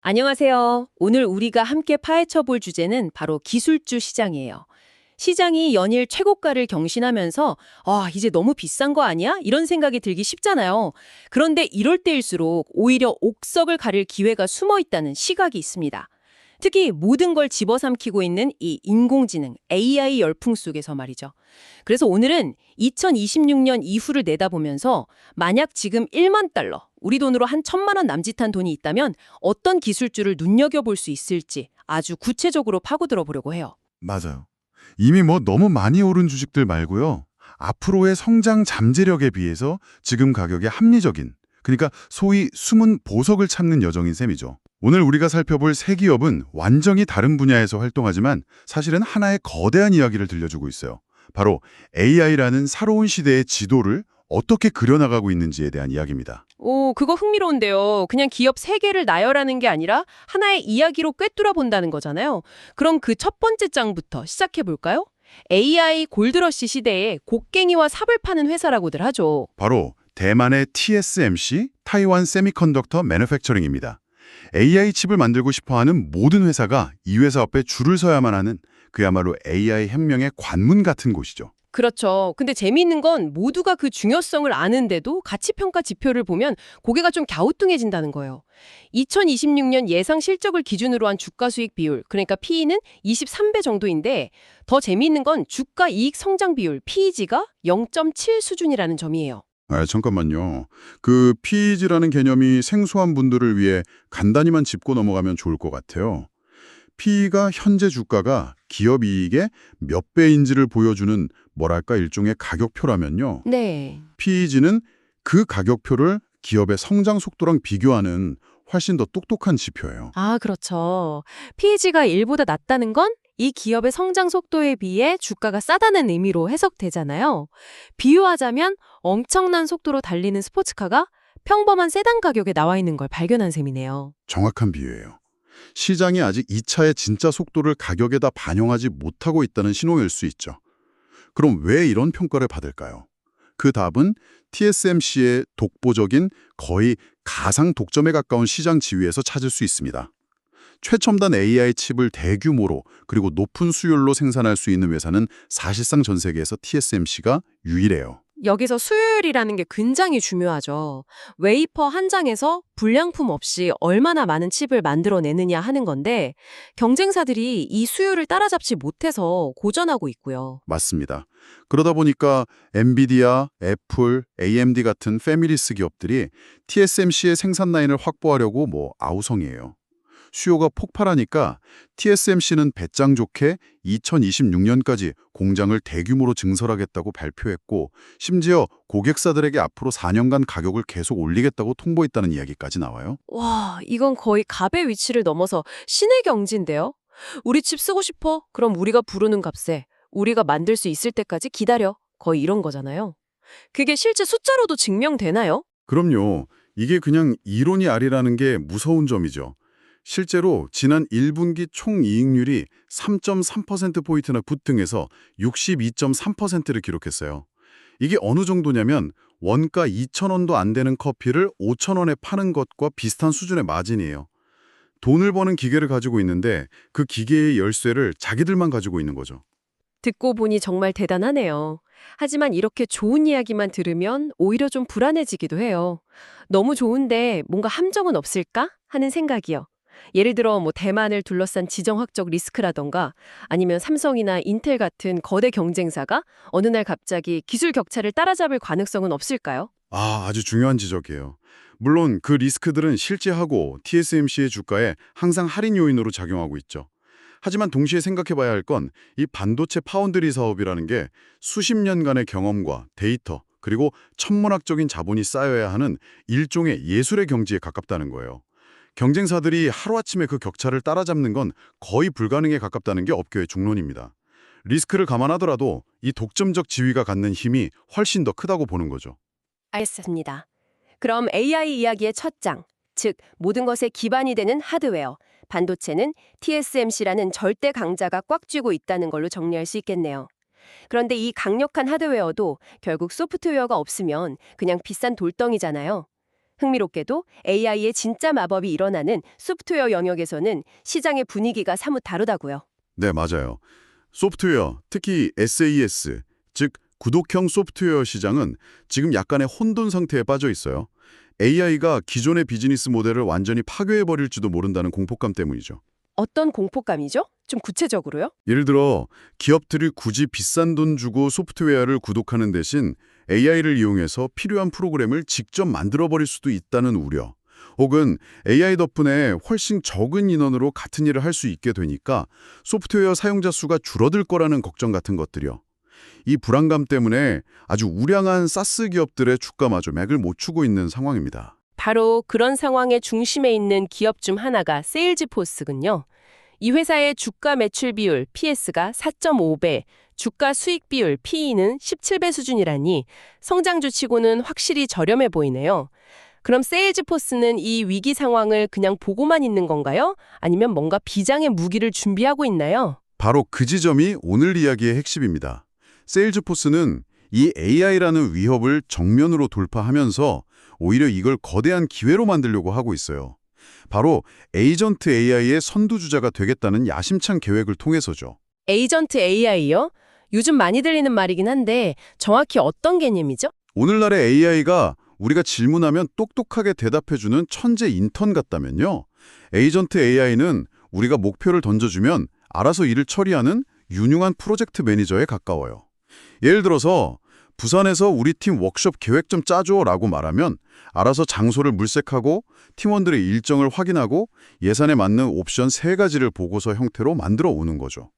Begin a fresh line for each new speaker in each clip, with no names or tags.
안녕하세요. 오늘 우리가 함께 파헤쳐 볼 주제는 바로 기술주 시장이에요. 시장이 연일 최고가를 경신하면서 이제 너무 비싼 거 아니야? 이런 생각이 들기 쉽잖아요. 그런데 이럴 때일수록 오히려 옥석을 가릴 기회가 숨어 있다는 시각이 있습니다. 특히 모든 걸 집어삼키고 있는 이 인공지능, AI 열풍 속에서 말이죠. 그래서 오늘은 2026년 이후를 내다보면서 만약 지금 1만 달러, 우리 돈으로 한 1,000만 원 남짓한 돈이 있다면 어떤 기술주를 눈여겨볼 수 있을지 아주 구체적으로 파고들어 보려고 해요.
맞아요. 이미 너무 많이 오른 주식들 말고요. 앞으로의 성장 잠재력에 비해서 지금 가격이 합리적인, 그러니까 소위 숨은 보석을 찾는 여정인 셈이죠. 오늘 우리가 살펴볼 세 기업은 완전히 다른 분야에서 활동하지만 사실은 하나의 거대한 이야기를 들려주고 있어요. 바로 AI라는 새로운 시대의 지도를 어떻게 그려나가고 있는지에 대한 이야기입니다.
오, 그거 흥미로운데요. 그냥 기업 세 개를 나열하는 게 아니라 하나의 이야기로 꿰뚫어 본다는 거잖아요. 그럼 그 첫 번째 장부터 시작해 볼까요? AI 골드러시 시대에 곡괭이와 삽을 파는 회사라고들 하죠.
바로 대만의 TSMC, 타이완 세미컨덕터 매니팩처링입니다. AI 칩을 만들고 싶어하는 모든 회사가 이 회사 앞에 줄을 서야만 하는 그야말로 AI 혁명의 관문 같은 곳이죠.
그렇죠. 근데 재미있는 건 모두가 그 중요성을 아는데도 가치평가 지표를 보면 고개가 좀 갸우뚱해진다는 거예요. 2026년 예상 실적을 기준으로 한 주가 수익 비율, 그러니까 PE는 23배 정도인데 더 재미있는 건 주가 이익 성장 비율, PEG가 0.7 수준이라는 점이에요.
잠깐만요. 그 PEG라는 개념이 생소한 분들을 위해 간단히만 짚고 넘어가면 좋을 것 같아요. PE가 현재 주가가 기업 이익의 몇 배인지를 보여주는 뭐랄까 일종의 가격표라면요.
네.
PEG는 그 가격표를 기업의 성장 속도랑 비교하는 훨씬 더 똑똑한 지표예요.
아, 그렇죠. PEG가 1보다 낮다는 건 이 기업의 성장 속도에 비해 주가가 싸다는 의미로 해석되잖아요. 비유하자면 엄청난 속도로 달리는 스포츠카가 평범한 세단 가격에 나와 있는 걸 발견한 셈이네요.
정확한 비유예요. 시장이 아직 이 차의 진짜 속도를 가격에다 반영하지 못하고 있다는 신호일 수 있죠. 그럼 왜 이런 평가를 받을까요? 그 답은 TSMC의 독보적인 거의 가상 독점에 가까운 시장 지위에서 찾을 수 있습니다. 최첨단 AI 칩을 대규모로 그리고 높은 수율로 생산할 수 있는 회사는 사실상 전 세계에서 TSMC가 유일해요.
여기서 수율이라는 게 굉장히 중요하죠. 웨이퍼 한 장에서 불량품 없이 얼마나 많은 칩을 만들어내느냐 하는 건데 경쟁사들이 이 수율을 따라잡지 못해서 고전하고 있고요.
맞습니다. 그러다 보니까 엔비디아, 애플, AMD 같은 패밀리스 기업들이 TSMC의 생산 라인을 확보하려고 아우성이에요. 수요가 폭발하니까 TSMC는 배짱 좋게 2026년까지 공장을 대규모로 증설하겠다고 발표했고 심지어 고객사들에게 앞으로 4년간 가격을 계속 올리겠다고 통보했다는 이야기까지 나와요.
와, 이건 거의 갑의 위치를 넘어서 신의 경지인데요. 우리 집 쓰고 싶어? 그럼 우리가 부르는 값에 우리가 만들 수 있을 때까지 기다려. 거의 이런 거잖아요. 그게 실제 숫자로도 증명되나요?
그럼요. 이게 그냥 이론이 아니라는 게 무서운 점이죠. 실제로 지난 1분기 총이익률이 3.3%포인트나 급등해서 62.3%를 기록했어요. 이게 어느 정도냐면 원가 2,000원도 안 되는 커피를 5,000원에 파는 것과 비슷한 수준의 마진이에요. 돈을 버는 기계를 가지고 있는데 그 기계의 열쇠를 자기들만 가지고 있는 거죠.
듣고 보니 정말 대단하네요. 하지만 이렇게 좋은 이야기만 들으면 오히려 좀 불안해지기도 해요. 너무 좋은데 뭔가 함정은 없을까? 하는 생각이요. 예를 들어 대만을 둘러싼 지정학적 리스크라던가 아니면 삼성이나 인텔 같은 거대 경쟁사가 어느 날 갑자기 기술 격차를 따라잡을 가능성은 없을까요?
아주 중요한 지적이에요. 물론 그 리스크들은 실제하고 TSMC의 주가에 항상 할인 요인으로 작용하고 있죠. 하지만 동시에 생각해 봐야 할 건 이 반도체 파운드리 사업이라는 게 수십 년간의 경험과 데이터 그리고 천문학적인 자본이 쌓여야 하는 일종의 예술의 경지에 가깝다는 거예요. 경쟁사들이 하루아침에 그 격차를 따라잡는 건 거의 불가능에 가깝다는 게 업계의 중론입니다. 리스크를 감안하더라도 이 독점적 지위가 갖는 힘이 훨씬 더 크다고 보는 거죠.
알겠습니다. 그럼 AI 이야기의 첫 장, 즉 모든 것의 기반이 되는 하드웨어, 반도체는 TSMC라는 절대 강자가 꽉 쥐고 있다는 걸로 정리할 수 있겠네요. 그런데 이 강력한 하드웨어도 결국 소프트웨어가 없으면 그냥 비싼 돌덩이잖아요.
흥미롭게도 AI의 진짜 마법이 일어나는 소프트웨어 영역에서는 시장의 분위기가 사뭇 다르다고요.
네, 맞아요. 소프트웨어, 특히 SaaS, 즉 구독형 소프트웨어 시장은 지금 약간의 혼돈 상태에 빠져 있어요. AI가 기존의 비즈니스 모델을 완전히 파괴해버릴지도 모른다는 공포감 때문이죠.
어떤 공포감이죠? 좀 구체적으로요?
예를 들어 기업들이 굳이 비싼 돈 주고 소프트웨어를 구독하는 대신 AI를 이용해서 필요한 프로그램을 직접 만들어버릴 수도 있다는 우려. 혹은 AI 덕분에 훨씬 적은 인원으로 같은 일을 할 수 있게 되니까 소프트웨어 사용자 수가 줄어들 거라는 걱정 같은 것들이요. 이 불안감 때문에 아주 우량한 사스 기업들의 주가마저 맥을 못 추고 있는 상황입니다.
바로 그런 상황의 중심에 있는 기업 중 하나가 세일즈포스군요. 이 회사의 주가 매출 비율 PS가 4.5배, 주가 수익 비율 PE는 17배 수준이라니 성장주치고는 확실히 저렴해 보이네요. 그럼 세일즈포스는 이 위기 상황을 그냥 보고만 있는 건가요? 아니면 뭔가 비장의 무기를 준비하고 있나요?
바로 그 지점이 오늘 이야기의 핵심입니다. 세일즈포스는 이 AI라는 위협을 정면으로 돌파하면서 오히려 이걸 거대한 기회로 만들려고 하고 있어요. 바로 에이전트 AI의 선두주자가 되겠다는 야심찬 계획을 통해서죠.
에이전트 AI요? 요즘 많이 들리는 말이긴 한데 정확히 어떤 개념이죠?
오늘날의 AI가 우리가 질문하면 똑똑하게 대답해주는 천재 인턴 같다면요. 에이전트 AI는 우리가 목표를 던져주면 알아서 일을 처리하는 유능한 프로젝트 매니저에 가까워요. 예를 들어서 부산에서 우리 팀 워크숍 계획 좀 짜줘 라고 말하면 알아서 장소를 물색하고 팀원들의 일정을 확인하고 예산에 맞는 옵션 3가지를 보고서 형태로 만들어 오는 거죠.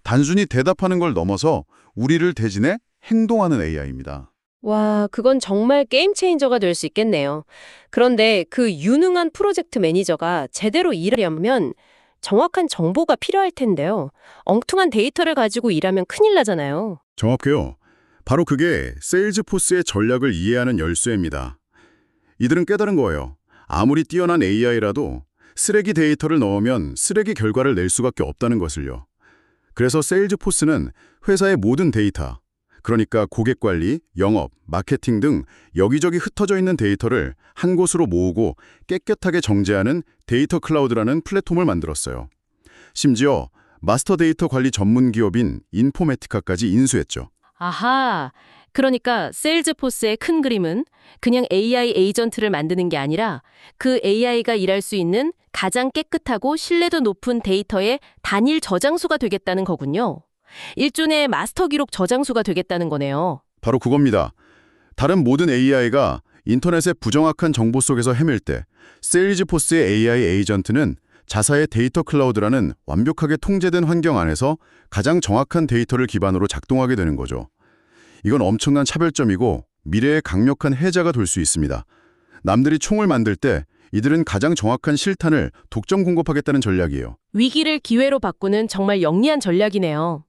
단순히 대답하는 걸 넘어서 우리를 대신해 행동하는 AI입니다.
와, 그건 정말 게임 체인저가 될 수 있겠네요. 그런데 그 유능한 프로젝트 매니저가 제대로 일하려면 정확한 정보가 필요할 텐데요. 엉뚱한 데이터를 가지고 일하면 큰일 나잖아요.
정확해요. 바로 그게 세일즈포스의 전략을 이해하는 열쇠입니다. 이들은 깨달은 거예요. 아무리 뛰어난 AI라도 쓰레기 데이터를 넣으면 쓰레기 결과를 낼 수밖에 없다는 것을요. 그래서 세일즈포스는 회사의 모든 데이터, 그러니까 고객 관리, 영업, 마케팅 등 여기저기 흩어져 있는 데이터를 한 곳으로 모으고 깨끗하게 정제하는 데이터 클라우드라는 플랫폼을 만들었어요. 심지어 마스터 데이터 관리 전문 기업인 인포메티카까지 인수했죠.
아하, 그러니까 세일즈포스의 큰 그림은 그냥 AI 에이전트를 만드는 게 아니라 그 AI가 일할 수 있는 가장 깨끗하고 신뢰도 높은 데이터의 단일 저장소가 되겠다는 거군요. 일종의 마스터 기록 저장소가 되겠다는 거네요.
바로 그겁니다. 다른 모든 AI가 인터넷의 부정확한 정보 속에서 헤맬 때 세일즈포스의 AI 에이전트는 자사의 데이터 클라우드라는 완벽하게 통제된 환경 안에서 가장 정확한 데이터를 기반으로 작동하게 되는 거죠. 이건 엄청난 차별점이고 미래의 강력한 해자가 될 수 있습니다. 남들이 총을 만들 때 이들은 가장 정확한 실탄을 독점 공급하겠다는 전략이에요.
위기를 기회로 바꾸는 정말 영리한 전략이네요.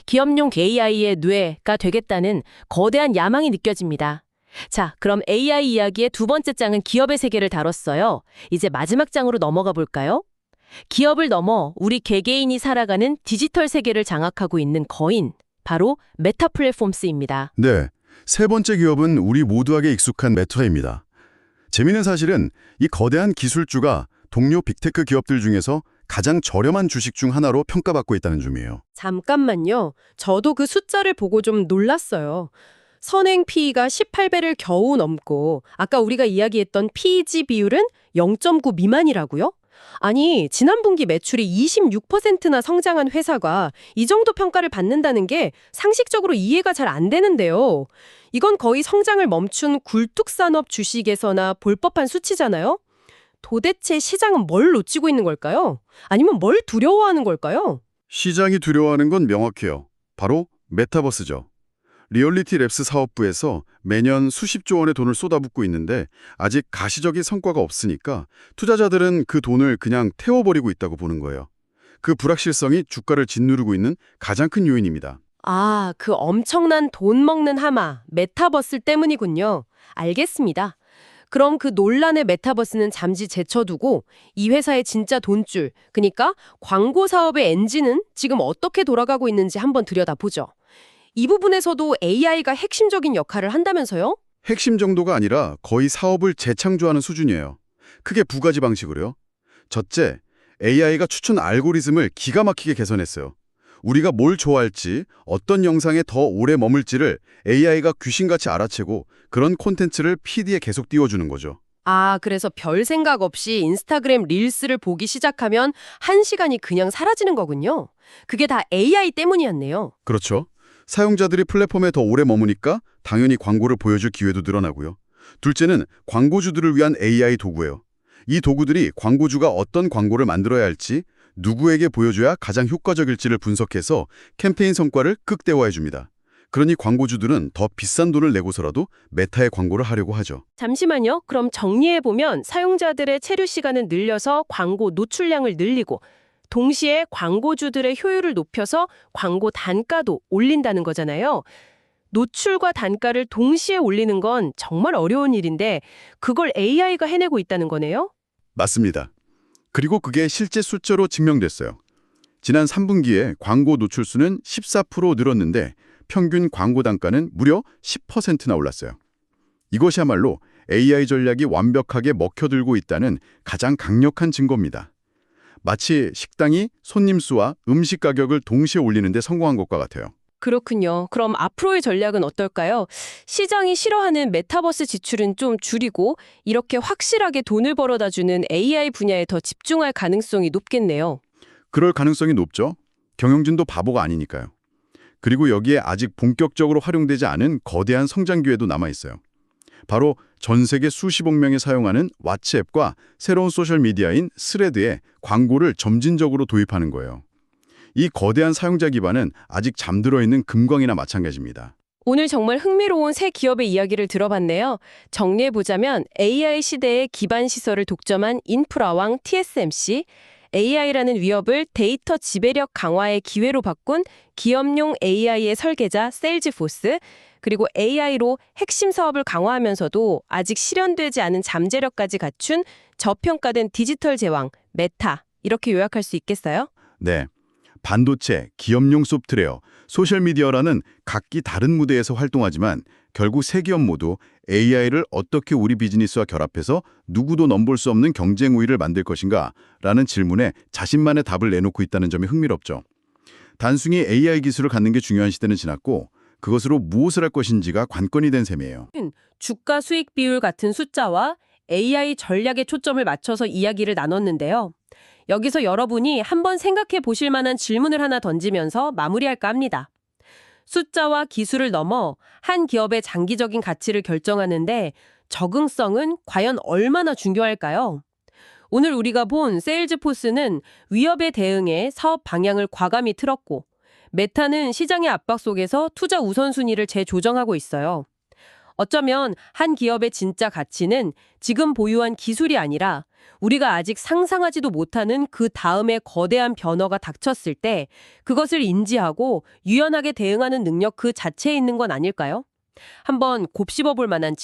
기업용 AI의 뇌가 되겠다는 거대한 야망이 느껴집니다. 자, 그럼 AI 이야기의 두 번째 장은 기업의 세계를 다뤘어요. 이제 마지막 장으로 넘어가 볼까요? 기업을 넘어 우리 개개인이 살아가는 디지털 세계를 장악하고 있는 거인, 바로 메타 플랫폼스입니다.
네, 세 번째 기업은 우리 모두에게 익숙한 메타입니다. 재미있는 사실은 이 거대한 기술주가 동료 빅테크 기업들 중에서 가장 저렴한 주식 중 하나로 평가받고 있다는 점이에요.
잠깐만요. 저도 그 숫자를 보고 좀 놀랐어요. 선행 PE가 18배를 겨우 넘고 아까 우리가 이야기했던 PEG 비율은 0.9 미만이라고요? 아니, 지난 분기 매출이 26%나 성장한 회사가 이 정도 평가를 받는다는 게 상식적으로 이해가 잘 안 되는데요. 이건 거의 성장을 멈춘 굴뚝산업 주식에서나 볼 법한 수치잖아요? 도대체 시장은 뭘 놓치고 있는 걸까요? 아니면 뭘 두려워하는 걸까요?
시장이 두려워하는 건 명확해요. 바로 메타버스죠. 리얼리티 랩스 사업부에서 매년 수십조 원의 돈을 쏟아붓고 있는데 아직 가시적인 성과가 없으니까 투자자들은 그 돈을 그냥 태워버리고 있다고 보는 거예요. 그 불확실성이 주가를 짓누르고 있는 가장 큰 요인입니다.
아, 그 엄청난 돈 먹는 하마, 메타버스 때문이군요. 알겠습니다. 그럼 그 논란의 메타버스는 잠시 제쳐두고 이 회사의 진짜 돈줄, 그러니까 광고 사업의 엔진은 지금 어떻게 돌아가고 있는지 한번 들여다보죠. 이 부분에서도 AI가 핵심적인 역할을 한다면서요?
핵심 정도가 아니라 거의 사업을 재창조하는 수준이에요. 크게 두 가지 방식으로요. 첫째, AI가 추천 알고리즘을 기가 막히게 개선했어요. 우리가 뭘 좋아할지, 어떤 영상에 더 오래 머물지를 AI가 귀신같이 알아채고 그런 콘텐츠를 피드에 계속 띄워주는 거죠.
아, 그래서 별 생각 없이 인스타그램 릴스를 보기 시작하면 1시간이 그냥 사라지는 거군요. 그게 다 AI 때문이었네요.
그렇죠. 사용자들이 플랫폼에 더 오래 머무니까 당연히 광고를 보여줄 기회도 늘어나고요. 둘째는 광고주들을 위한 AI 도구예요. 이 도구들이 광고주가 어떤 광고를 만들어야 할지, 누구에게 보여줘야 가장 효과적일지를 분석해서 캠페인 성과를 극대화해 줍니다. 그러니 광고주들은 더 비싼 돈을 내고서라도 메타의 광고를 하려고 하죠.
잠시만요. 그럼 정리해보면 사용자들의 체류 시간을 늘려서 광고 노출량을 늘리고 동시에 광고주들의 효율을 높여서 광고 단가도 올린다는 거잖아요. 노출과 단가를 동시에 올리는 건 정말 어려운 일인데 그걸 AI가 해내고 있다는 거네요?
맞습니다. 그리고 그게 실제 숫자로 증명됐어요. 지난 3분기에 광고 노출수는 14% 늘었는데 평균 광고 단가는 무려 10%나 올랐어요. 이것이야말로 AI 전략이 완벽하게 먹혀들고 있다는 가장 강력한 증거입니다. 마치 식당이 손님 수와 음식 가격을 동시에 올리는 데 성공한 것과 같아요.
그렇군요. 그럼 앞으로의 전략은 어떨까요? 시장이 싫어하는 메타버스 지출은 좀 줄이고 이렇게 확실하게 돈을 벌어다주는 AI 분야에 더 집중할 가능성이 높겠네요.
그럴 가능성이 높죠. 경영진도 바보가 아니니까요. 그리고 여기에 아직 본격적으로 활용되지 않은 거대한 성장 기회도 남아있어요. 바로 전 세계 수십억 명이 사용하는 왓츠앱과 새로운 소셜미디어인 스레드에 광고를 점진적으로 도입하는 거예요. 이 거대한 사용자 기반은 아직 잠들어 있는 금광이나 마찬가지입니다.
오늘 정말 흥미로운 새 기업의 이야기를 들어봤네요. 정리해보자면 AI 시대의 기반 시설을 독점한 인프라왕 TSMC, AI라는 위협을 데이터 지배력 강화의 기회로 바꾼 기업용 AI의 설계자 세일즈포스, 그리고 AI로 핵심 사업을 강화하면서도 아직 실현되지 않은 잠재력까지 갖춘 저평가된 디지털 제왕 메타, 이렇게 요약할 수 있겠어요?
네, 반도체, 기업용 소프트웨어, 소셜미디어라는 각기 다른 무대에서 활동하지만 결국 세 기업 모두 AI를 어떻게 우리 비즈니스와 결합해서 누구도 넘볼 수 없는 경쟁 우위를 만들 것인가? 라는 질문에 자신만의 답을 내놓고 있다는 점이 흥미롭죠. 단순히 AI 기술을 갖는 게 중요한 시대는 지났고 그것으로 무엇을 할 것인지가 관건이 된 셈이에요.
주가 수익 비율 같은 숫자와 AI 전략에 초점을 맞춰서 이야기를 나눴는데요. 여기서 여러분이 한번 생각해 보실 만한 질문을 하나 던지면서 마무리할까 합니다. 숫자와 기술을 넘어 한 기업의 장기적인 가치를 결정하는데 적응성은 과연 얼마나 중요할까요? 오늘 우리가 본 세일즈포스는 위협에 대응해 사업 방향을 과감히 틀었고 메타는 시장의 압박 속에서 투자 우선순위를 재조정하고 있어요. 어쩌면 한 기업의 진짜 가치는 지금 보유한 기술이 아니라 우리가 아직 상상하지도 못하는 그 다음에 거대한 변화가 닥쳤을 때 그것을 인지하고 유연하게 대응하는 능력 그 자체에 있는 건 아닐까요? 한번 곱씹어 볼 만한 질문